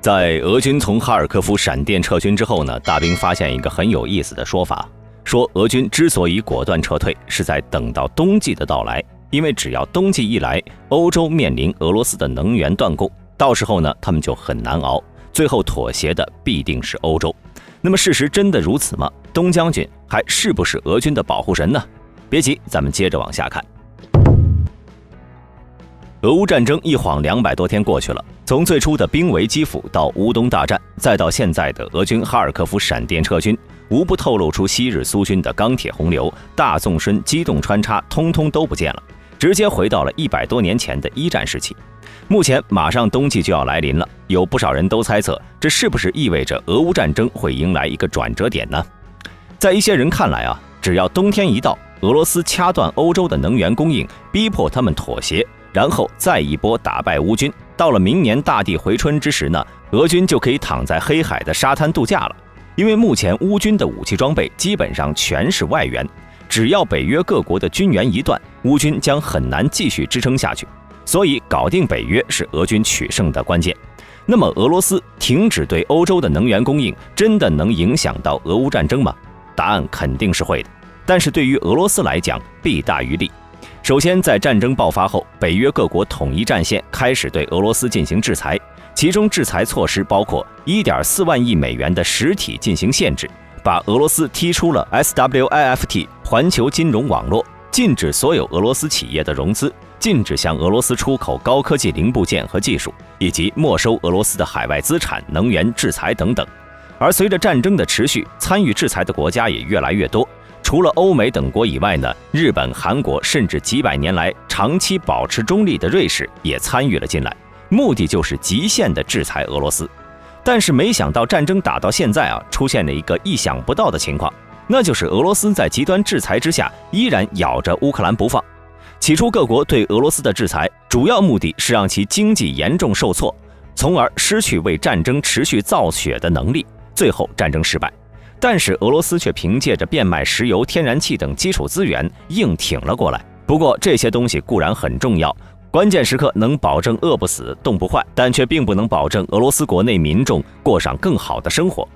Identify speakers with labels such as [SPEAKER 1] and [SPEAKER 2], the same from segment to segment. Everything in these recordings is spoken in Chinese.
[SPEAKER 1] 在俄军从哈尔科夫闪电撤军之后呢，大兵发现一个很有意思的说法，说俄军之所以果断撤退，是在等到冬季的到来，因为只要冬季一来，欧洲面临俄罗斯的能源断供，到时候呢，他们就很难熬，最后妥协的必定是欧洲。那么事实真的如此吗？东将军还是不是俄军的保护神呢？别急，咱们接着往下看。俄乌战争一晃200多天过去了，从最初的兵围基辅到乌东大战，再到现在的俄军哈尔科夫闪电撤军，无不透露出昔日苏军的钢铁洪流、大纵深机动穿插通通都不见了，直接回到了100多年前的一战时期。目前马上冬季就要来临了，有不少人都猜测，这是不是意味着俄乌战争会迎来一个转折点呢？在一些人看来啊，只要冬天一到，俄罗斯掐断欧洲的能源供应，逼迫他们妥协，然后再一波打败乌军，到了明年大地回春之时呢，俄军就可以躺在黑海的沙滩度假了。因为目前乌军的武器装备基本上全是外援，只要北约各国的军援一断，乌军将很难继续支撑下去，所以搞定北约是俄军取胜的关键。那么俄罗斯停止对欧洲的能源供应，真的能影响到俄乌战争吗？答案肯定是会的，但是对于俄罗斯来讲，弊大于利。首先，在战争爆发后，北约各国统一战线，开始对俄罗斯进行制裁，其中制裁措施包括1.4万亿美元的实体进行限制，把俄罗斯踢出了 SWIFT 环球金融网络，禁止所有俄罗斯企业的融资，禁止向俄罗斯出口高科技零部件和技术，以及没收俄罗斯的海外资产、能源制裁等等。而随着战争的持续，参与制裁的国家也越来越多。除了欧美等国以外呢，日本、韩国甚至几百年来长期保持中立的瑞士也参与了进来，目的就是极限的制裁俄罗斯。但是没想到战争打到现在啊，出现了一个意想不到的情况，那就是俄罗斯在极端制裁之下依然咬着乌克兰不放。起初各国对俄罗斯的制裁主要目的是让其经济严重受挫，从而失去为战争持续造血的能力，最后战争失败。但是俄罗斯却凭借着变卖石油、天然气等基础资源硬挺了过来。不过这些东西固然很重要，关键时刻能保证饿不死、冻不坏，但却并不能保证俄罗斯国内民众过上更好的生活。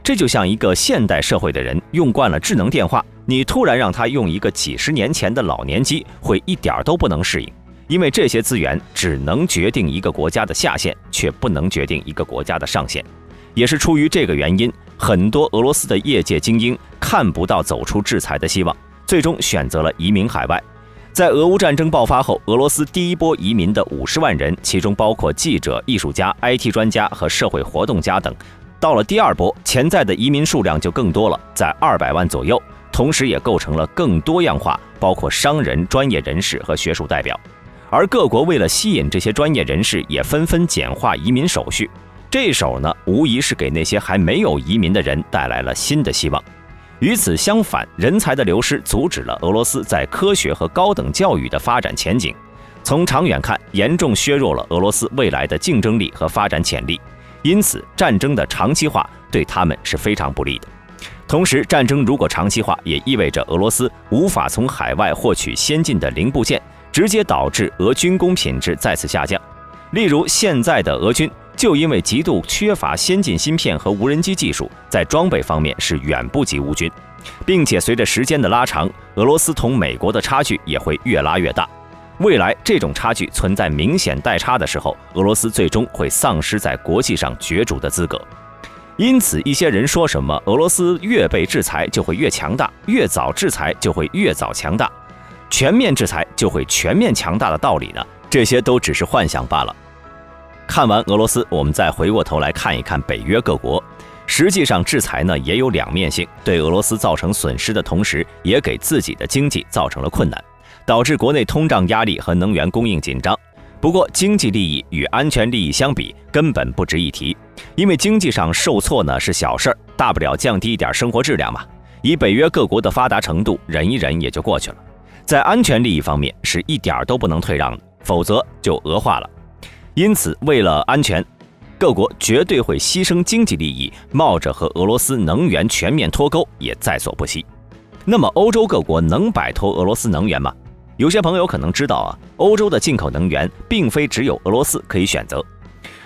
[SPEAKER 1] 这就像一个现代社会的人用惯了智能电话，你突然让他用一个几十年前的老年机，会一点都不能适应。因为这些资源只能决定一个国家的下限，却不能决定一个国家的上限。也是出于这个原因，很多俄罗斯的业界精英看不到走出制裁的希望，最终选择了移民海外。在俄乌战争爆发后，俄罗斯第一波移民的50万人，其中包括记者、艺术家、IT 专家和社会活动家等。到了第二波，潜在的移民数量就更多了，在200万左右，同时也构成了更多样化，包括商人、专业人士和学术代表。而各国为了吸引这些专业人士，也纷纷简化移民手续。这手呢，无疑是给那些还没有移民的人带来了新的希望。与此相反，人才的流失阻止了俄罗斯在科学和高等教育的发展前景。从长远看，严重削弱了俄罗斯未来的竞争力和发展潜力。因此，战争的长期化对他们是非常不利的。同时，战争如果长期化，也意味着俄罗斯无法从海外获取先进的零部件，直接导致俄军工品质再次下降。例如，现在的俄军就因为极度缺乏先进芯片和无人机技术，在装备方面是远不及乌军，并且随着时间的拉长，俄罗斯同美国的差距也会越拉越大。未来这种差距存在明显代差的时候，俄罗斯最终会丧失在国际上角逐的资格。因此，一些人说什么俄罗斯越被制裁就会越强大，越早制裁就会越早强大，全面制裁就会全面强大的道理呢，这些都只是幻想罢了。看完俄罗斯，我们再回过头来看一看北约各国。实际上，制裁呢也有两面性，对俄罗斯造成损失的同时，也给自己的经济造成了困难，导致国内通胀压力和能源供应紧张。不过，经济利益与安全利益相比，根本不值一提。因为经济上受挫呢是小事儿，大不了降低一点生活质量嘛。以北约各国的发达程度，忍一忍也就过去了。在安全利益方面，是一点都不能退让的，否则就俄化了。因此，为了安全，各国绝对会牺牲经济利益，冒着和俄罗斯能源全面脱钩也在所不惜。那么，欧洲各国能摆脱俄罗斯能源吗？有些朋友可能知道啊，欧洲的进口能源并非只有俄罗斯可以选择。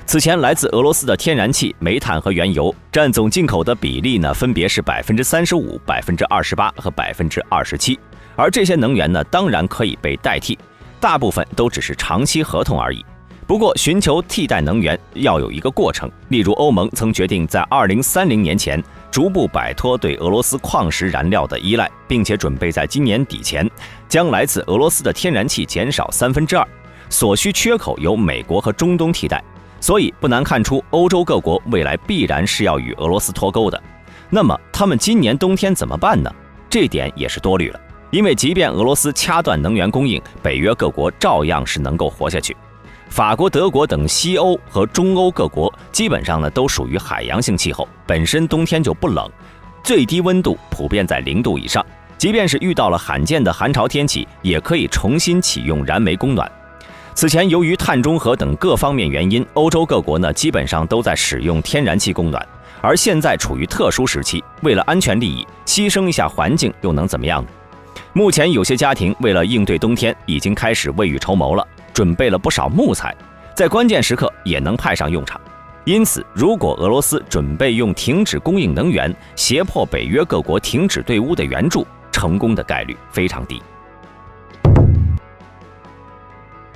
[SPEAKER 1] 此前来自俄罗斯的天然气、煤炭和原油占总进口的比例呢，分别是35%、28%和27%。而这些能源呢，当然可以被代替，大部分都只是长期合同而已。不过，寻求替代能源要有一个过程。例如，欧盟曾决定在2030年前逐步摆脱对俄罗斯矿石燃料的依赖，并且准备在今年底前将来自俄罗斯的天然气减少2/3，所需缺口由美国和中东替代。所以，不难看出，欧洲各国未来必然是要与俄罗斯脱钩的。那么，他们今年冬天怎么办呢？这点也是多虑了，因为即便俄罗斯掐断能源供应，北约各国照样是能够活下去。法国、德国等西欧和中欧各国基本上呢都属于海洋性气候，本身冬天就不冷，最低温度普遍在0度以上。即便是遇到了罕见的寒潮天气，也可以重新启用燃煤供暖。此前由于碳中和等各方面原因，欧洲各国呢基本上都在使用天然气供暖，而现在处于特殊时期，为了安全利益，牺牲一下环境又能怎么样呢？目前有些家庭为了应对冬天，已经开始未雨绸缪了。准备了不少木材，在关键时刻也能派上用场。因此，如果俄罗斯准备用停止供应能源胁迫北约各国停止对乌的援助，成功的概率非常低。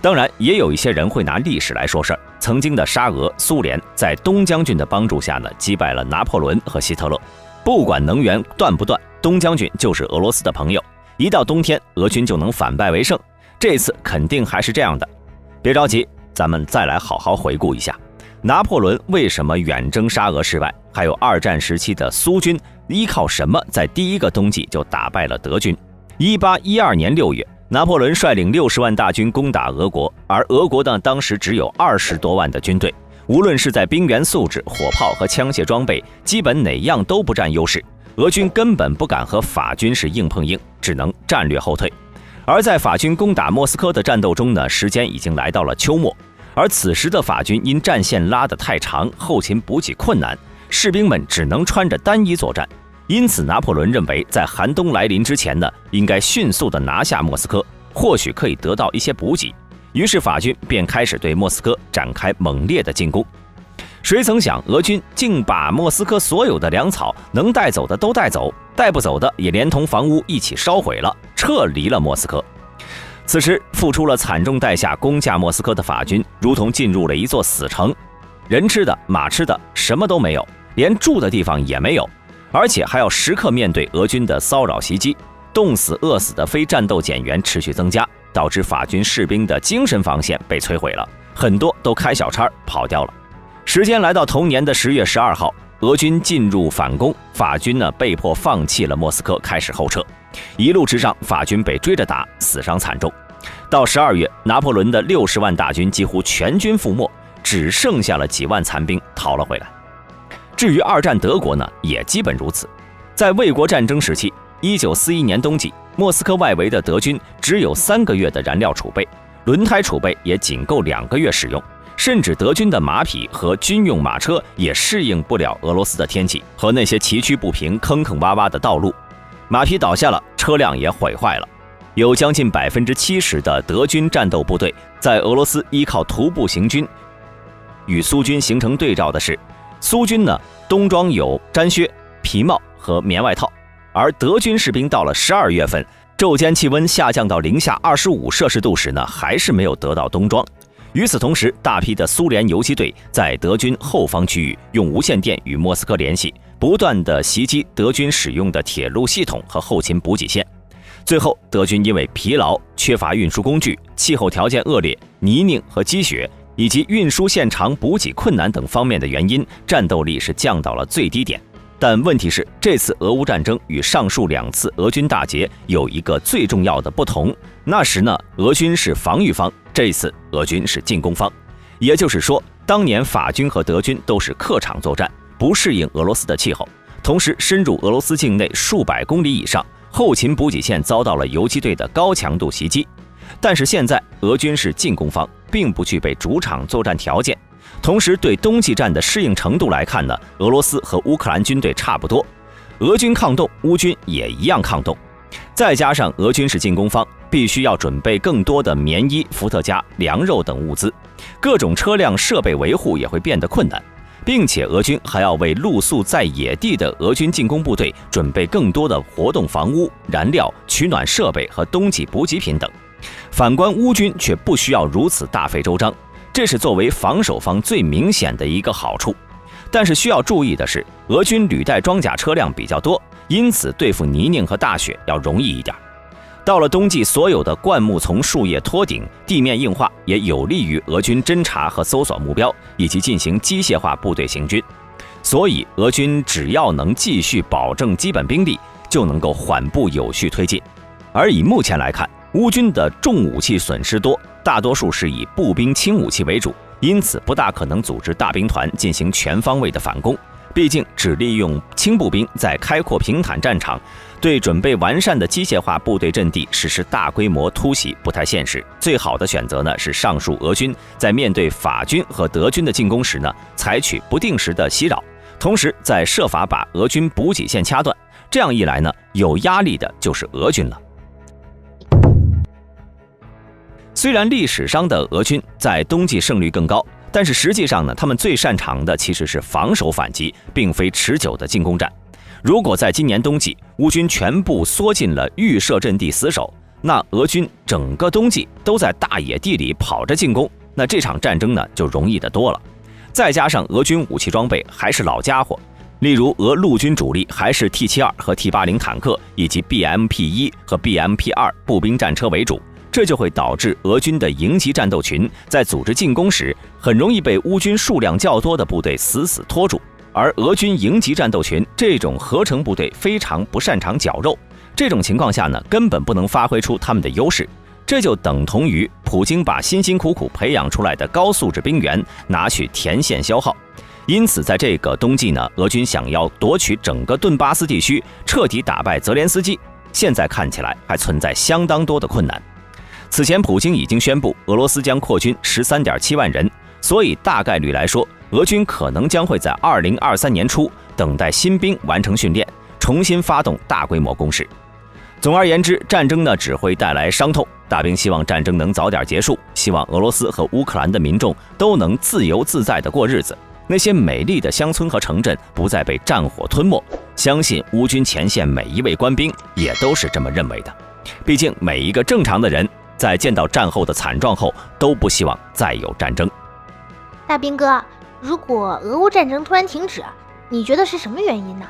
[SPEAKER 1] 当然，也有一些人会拿历史来说事儿。曾经的沙俄、苏联在东将军的帮助下呢，击败了拿破仑和希特勒。不管能源断不断，东将军就是俄罗斯的朋友。一到冬天，俄军就能反败为胜。这次肯定还是这样的，别着急，咱们再来好好回顾一下，拿破仑为什么远征沙俄失败，还有二战时期的苏军依靠什么在第一个冬季就打败了德军。1812年6月，拿破仑率领60万大军攻打俄国，而俄国呢当时只有20多万的军队，无论是在兵员素质、火炮和枪械装备，基本哪样都不占优势，俄军根本不敢和法军是硬碰硬，只能战略后退。而在法军攻打莫斯科的战斗中呢，时间已经来到了秋末，而此时的法军因战线拉得太长，后勤补给困难，士兵们只能穿着单衣作战。因此，拿破仑认为在寒冬来临之前呢，应该迅速地拿下莫斯科，或许可以得到一些补给。于是法军便开始对莫斯科展开猛烈的进攻。谁曾想，俄军竟把莫斯科所有的粮草能带走的都带走，带不走的也连同房屋一起烧毁了，撤离了莫斯科。此时付出了惨重代价攻下莫斯科的法军，如同进入了一座死城，人吃的、马吃的什么都没有，连住的地方也没有，而且还要时刻面对俄军的骚扰袭击，冻死、饿死的非战斗减员持续增加，导致法军士兵的精神防线被摧毁了，很多都开小差跑掉了。时间来到同年的10月12号，俄军进入反攻，法军呢被迫放弃了莫斯科，开始后撤。一路之上，法军被追着打，死伤惨重。到12月，拿破仑的60万大军几乎全军覆没，只剩下了几万残兵逃了回来。至于二战德国呢，也基本如此。在卫国战争时期，1941年冬季，莫斯科外围的德军只有3个月的燃料储备，轮胎储备也仅够2个月使用。甚至德军的马匹和军用马车也适应不了俄罗斯的天气和那些崎岖不平、坑坑洼洼的道路，马匹倒下了，车辆也毁坏了。有将近70%的德军战斗部队在俄罗斯依靠徒步行军。与苏军形成对照的是，苏军呢冬装有毡靴、皮帽和棉外套，而德军士兵到了12月份，昼间气温下降到零下25摄氏度时呢，还是没有得到冬装。与此同时，大批的苏联游击队在德军后方区域用无线电与莫斯科联系，不断地袭击德军使用的铁路系统和后勤补给线。最后，德军因为疲劳、缺乏运输工具、气候条件恶劣、泥泞和积雪，以及运输线长、补给困难等方面的原因，战斗力是降到了最低点。但问题是，这次俄乌战争与上述2次俄军大捷有一个最重要的不同，那时呢，俄军是防御方，这一次俄军是进攻方。也就是说，当年法军和德军都是客场作战，不适应俄罗斯的气候，同时深入俄罗斯境内数百公里以上，后勤补给线遭到了游击队的高强度袭击。但是现在俄军是进攻方，并不具备主场作战条件。同时，对冬季战的适应程度来看呢，俄罗斯和乌克兰军队差不多，俄军抗冻，乌军也一样抗冻。再加上俄军是进攻方，必须要准备更多的棉衣、伏特加、粮肉等物资，各种车辆设备维护也会变得困难，并且俄军还要为露宿在野地的俄军进攻部队准备更多的活动房屋、燃料、取暖设备和冬季补给品等。反观乌军却不需要如此大费周章，这是作为防守方最明显的一个好处。但是需要注意的是，俄军履带装甲车辆比较多，因此对付泥泞和大雪要容易一点。到了冬季，所有的灌木丛树叶托顶，地面硬化，也有利于俄军侦察和搜索目标，以及进行机械化部队行军。所以俄军只要能继续保证基本兵力，就能够缓步有序推进。而以目前来看，乌军的重武器损失多，大多数是以步兵轻武器为主，因此不大可能组织大兵团进行全方位的反攻。毕竟只利用轻步兵在开阔平坦战场对准备完善的机械化部队阵地实施大规模突袭不太现实。最好的选择呢是上述俄军在面对法军和德军的进攻时呢，采取不定时的袭扰，同时再设法把俄军补给线掐断。这样一来呢，有压力的就是俄军了。虽然历史上的俄军在冬季胜率更高，但是实际上呢，他们最擅长的其实是防守反击，并非持久的进攻战。如果在今年冬季乌军全部缩进了预设阵地死守，那俄军整个冬季都在大野地里跑着进攻，那这场战争呢就容易得多了。再加上俄军武器装备还是老家伙，例如俄陆军主力还是 T72 和 T80 坦克以及 BMP1 和 BMP2 步兵战车为主，这就会导致俄军的营级战斗群在组织进攻时，很容易被乌军数量较多的部队死死拖住。而俄军营级战斗群这种合成部队非常不擅长绞肉，这种情况下呢，根本不能发挥出他们的优势。这就等同于普京把辛辛苦苦培养出来的高素质兵员拿去前线消耗。因此在这个冬季呢，俄军想要夺取整个顿巴斯地区，彻底打败泽连斯基，现在看起来还存在相当多的困难。此前普京已经宣布俄罗斯将扩军 13.7 万人，所以大概率来说，俄军可能将会在2023年初等待新兵完成训练，重新发动大规模攻势。总而言之，战争呢只会带来伤痛，大兵希望战争能早点结束，希望俄罗斯和乌克兰的民众都能自由自在地过日子，那些美丽的乡村和城镇不再被战火吞没。相信乌军前线每一位官兵也都是这么认为的，毕竟每一个正常的人在见到战后的惨状后，都不希望再有战争。
[SPEAKER 2] 大兵哥，如果俄乌战争突然停止，你觉得是什么原因呢？